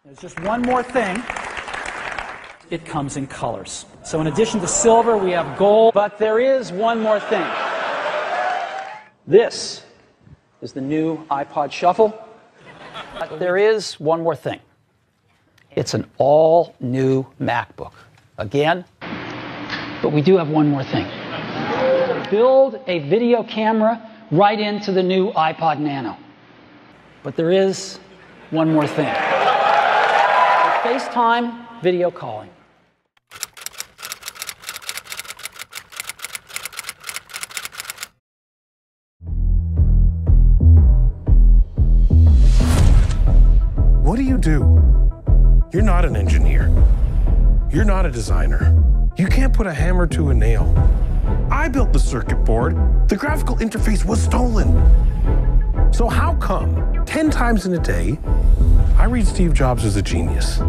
There's just one more thing. It comes in colors. So in addition to silver, we have gold. But there is one more thing. This is the new iPod Shuffle. But there is one more thing. It's an all-new MacBook. Again, but we do have one more thing. Build a video camera right into the new iPod Nano. But there is one more thing. FaceTime video calling. What do you do? You're not an engineer. You're not a designer. You can't put a hammer to a nail. I built the circuit board. The graphical interface was stolen. So how come 10 times in a day, I read Steve Jobs as a genius?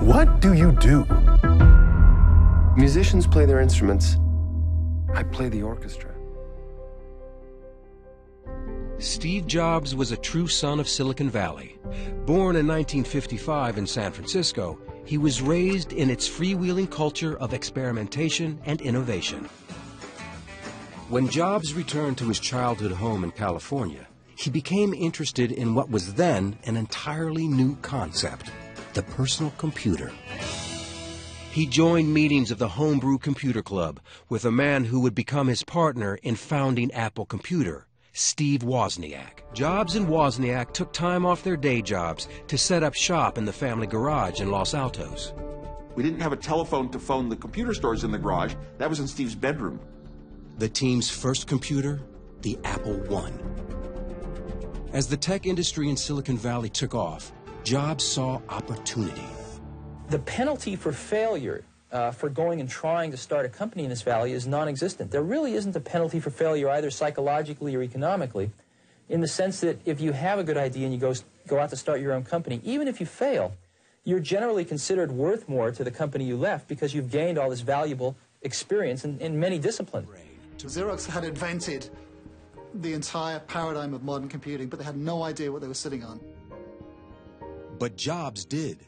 What do you do? Musicians play their instruments. I play the orchestra. Steve Jobs was a true son of Silicon Valley. Born in 1955 in San Francisco, he was raised in its freewheeling culture of experimentation and innovation. When Jobs returned to his childhood home in California, he became interested in what was then an entirely new concept, the personal computer. He joined meetings of the Homebrew Computer Club with a man who would become his partner in founding Apple Computer, Steve Wozniak. Jobs and Wozniak took time off their day jobs to set up shop in the family garage in Los Altos. We didn't have a telephone to phone the computer stores in the garage. That was in Steve's bedroom. The team's first computer, the Apple I. As the tech industry in Silicon Valley took off, Jobs saw opportunity. The penalty for failure for going and trying to start a company in this valley is non-existent. There really isn't a penalty for failure either psychologically or economically, in the sense that if you have a good idea and you go out to start your own company, even if you fail, you're generally considered worth more to the company you left because you've gained all this valuable experience in many disciplines. Xerox had invented the entire paradigm of modern computing, but they had no idea what they were sitting on. But Jobs did.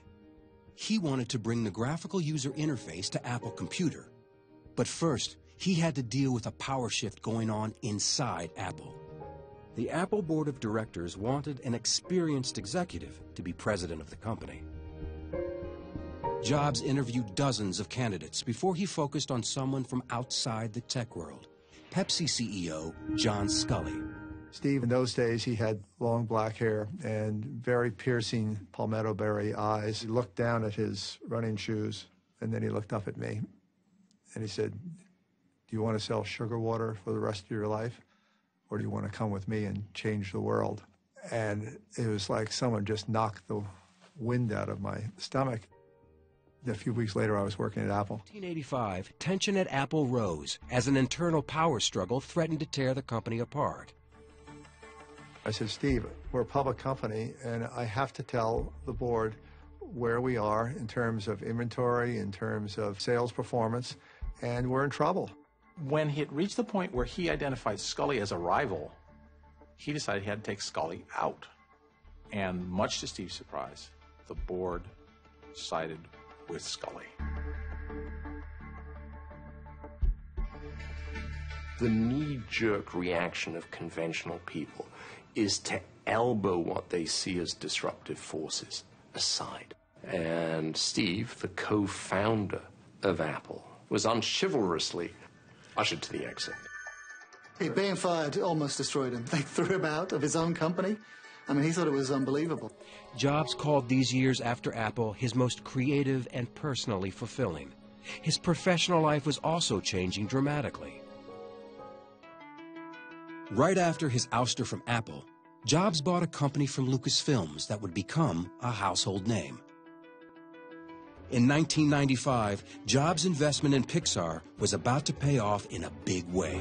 He wanted to bring the graphical user interface to Apple Computer. But first, he had to deal with a power shift going on inside Apple. The Apple Board of Directors wanted an experienced executive to be president of the company. Jobs interviewed dozens of candidates before he focused on someone from outside the tech world, Pepsi CEO John Sculley. Steve, in those days, he had long black hair and very piercing palmetto berry eyes. He looked down at his running shoes, and then he looked up at me, and he said, "Do you want to sell sugar water for the rest of your life, or do you want to come with me and change the world?" And it was like someone just knocked the wind out of my stomach. A few weeks later, I was working at Apple. In 1985, tension at Apple rose as an internal power struggle threatened to tear the company apart. I said, "Steve, we're a public company, and I have to tell the board where we are in terms of inventory, in terms of sales performance, and we're in trouble." When he had reached the point where he identified Sculley as a rival, he decided he had to take Sculley out. And much to Steve's surprise, the board sided with Sculley. The knee-jerk reaction of conventional people is to elbow what they see as disruptive forces aside. And Steve, the co-founder of Apple, was unchivalrously ushered to the exit. Being fired almost destroyed him. They threw him out of his own company. I mean, he thought it was unbelievable. Jobs called these years after Apple his most creative and personally fulfilling. His professional life was also changing dramatically. Right after his ouster from Apple, Jobs bought a company from Lucasfilms that would become a household name. In 1995, Jobs' investment in Pixar was about to pay off in a big way.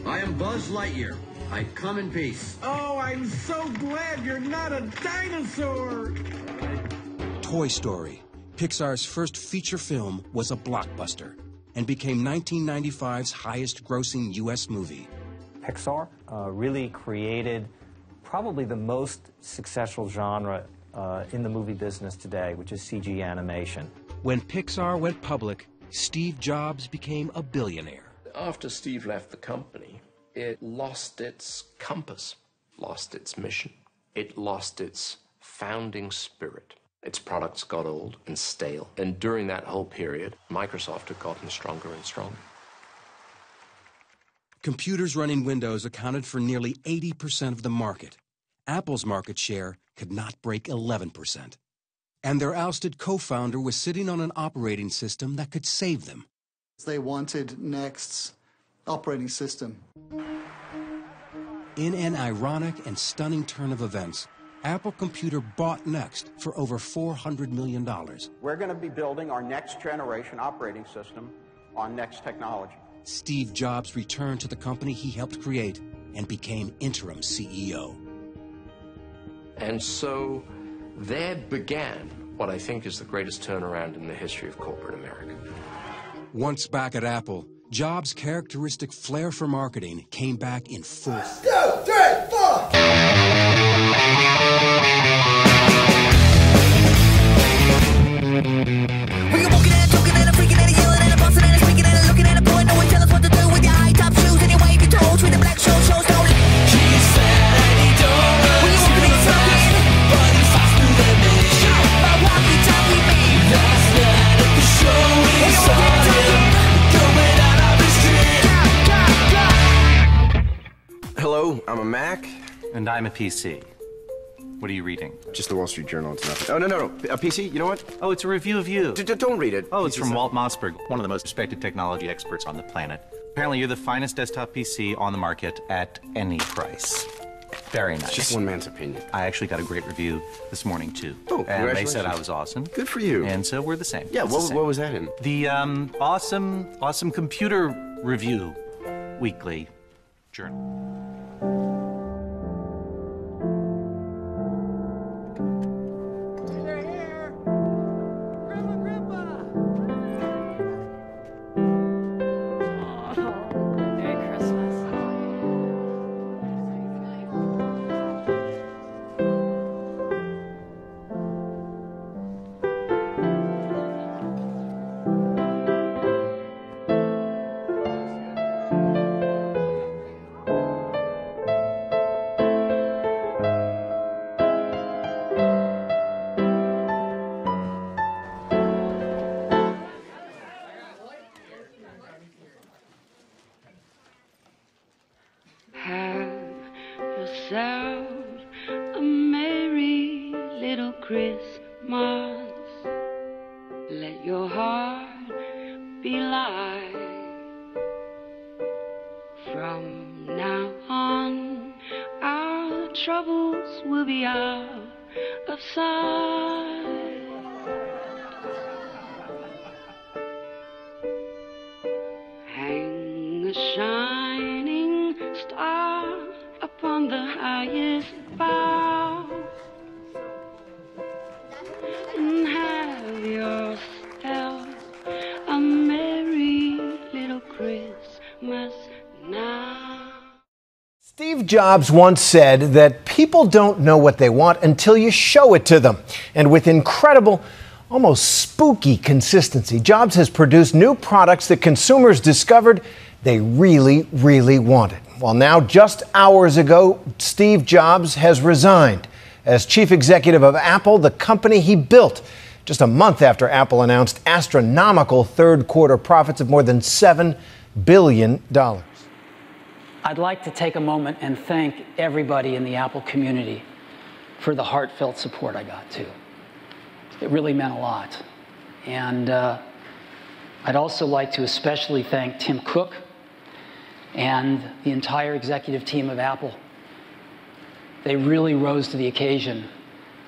I am Buzz Lightyear. I come in peace. Oh, I'm so glad you're not a dinosaur! Toy Story, Pixar's first feature film, was a blockbuster and became 1995's highest-grossing U.S. movie. Pixar really created probably the most successful genre in the movie business today, which is CG animation. When Pixar went public, Steve Jobs became a billionaire. After Steve left the company, it lost its compass, lost its mission. It lost its founding spirit. Its products got old and stale. And during that whole period, Microsoft had gotten stronger and stronger. Computers running Windows accounted for nearly 80% of the market. Apple's market share could not break 11%. And their ousted co-founder was sitting on an operating system that could save them. They wanted Next's operating system. In an ironic and stunning turn of events, Apple Computer bought Next for over $400 million. We're going to be building our next generation operating system on Next technology. Steve Jobs returned to the company he helped create and became interim CEO. And so there began what I think is the greatest turnaround in the history of corporate America. Once back at Apple, Jobs' characteristic flair for marketing came back in full. 2, 3, 4! Hello, I'm a Mac. And I'm a PC. What are you reading? Just the Wall Street Journal, it's nothing. Oh, no. A PC, you know what? Oh, it's a review of you. Don't read it. Oh, it's from Walt Mossberg, one of the most respected technology experts on the planet. Apparently, you're the finest desktop PC on the market at any price. Very nice. It's just one man's opinion. I actually got a great review this morning, too. Oh, and congratulations. they said I was awesome. Good for you. And so we're the same. Yeah, what was that in? The awesome computer review weekly journal. A merry little Christmas. Let your heart be light. From now on, our troubles will be out of sight. Hang a shining star upon the highest bough, and have yourself a merry little Christmas now. Steve Jobs once said that people don't know what they want until you show it to them. And with incredible, almost spooky consistency, Jobs has produced new products that consumers discovered they really, really wanted. Well, now, just hours ago, Steve Jobs has resigned as chief executive of Apple, the company he built, just a month after Apple announced astronomical third-quarter profits of more than $7 billion. I'd like to take a moment and thank everybody in the Apple community for the heartfelt support I got, too. It really meant a lot. And I'd also like to especially thank Tim Cook and the entire executive team of Apple. They really rose to the occasion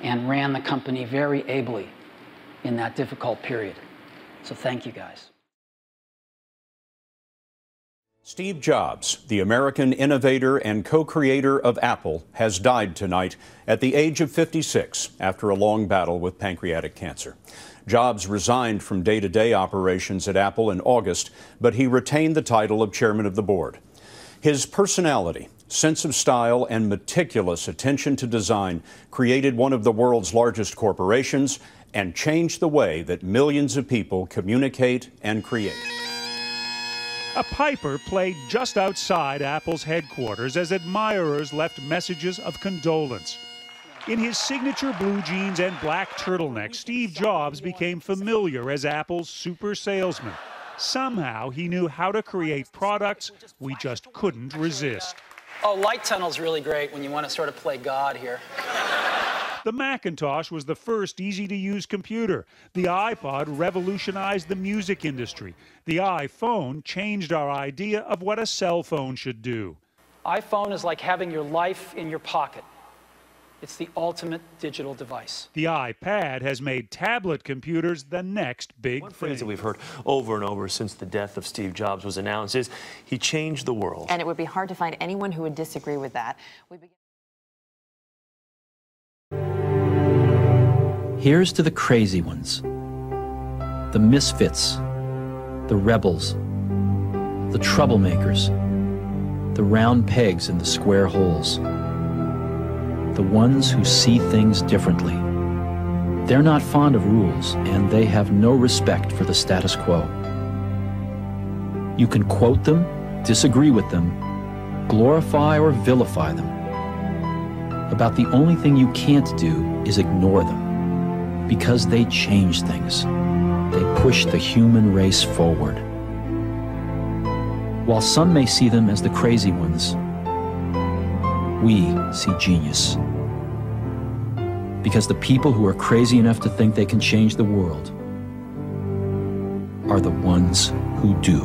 and ran the company very ably in that difficult period. So thank you, guys. Steve Jobs, the American innovator and co-creator of Apple, has died tonight at the age of 56 after a long battle with pancreatic cancer. Jobs resigned from day-to-day operations at Apple in August, but he retained the title of chairman of the board. His personality, sense of style, and meticulous attention to design created one of the world's largest corporations and changed the way that millions of people communicate and create. A piper played just outside Apple's headquarters as admirers left messages of condolence. In his signature blue jeans and black turtleneck, Steve Jobs became familiar as Apple's super salesman. Somehow he knew how to create products we just couldn't resist. Oh, Light Tunnel's really great when you want to sort of play God here. The Macintosh was the first easy-to-use computer. The iPod revolutionized the music industry. The iPhone changed our idea of what a cell phone should do. iPhone is like having your life in your pocket. It's the ultimate digital device. The iPad has made tablet computers the next big One phrase that thing. we've heard over and over since the death of Steve Jobs was announced is he changed the world. And it would be hard to find anyone who would disagree with that. Here's to the crazy ones, the misfits, the rebels, the troublemakers, the round pegs in the square holes, the ones who see things differently. They're not fond of rules, and they have no respect for the status quo. You can quote them, disagree with them, glorify or vilify them. About the only thing you can't do is ignore them. Because they change things. They push the human race forward. While some may see them as the crazy ones, we see genius. Because the people who are crazy enough to think they can change the world are the ones who do.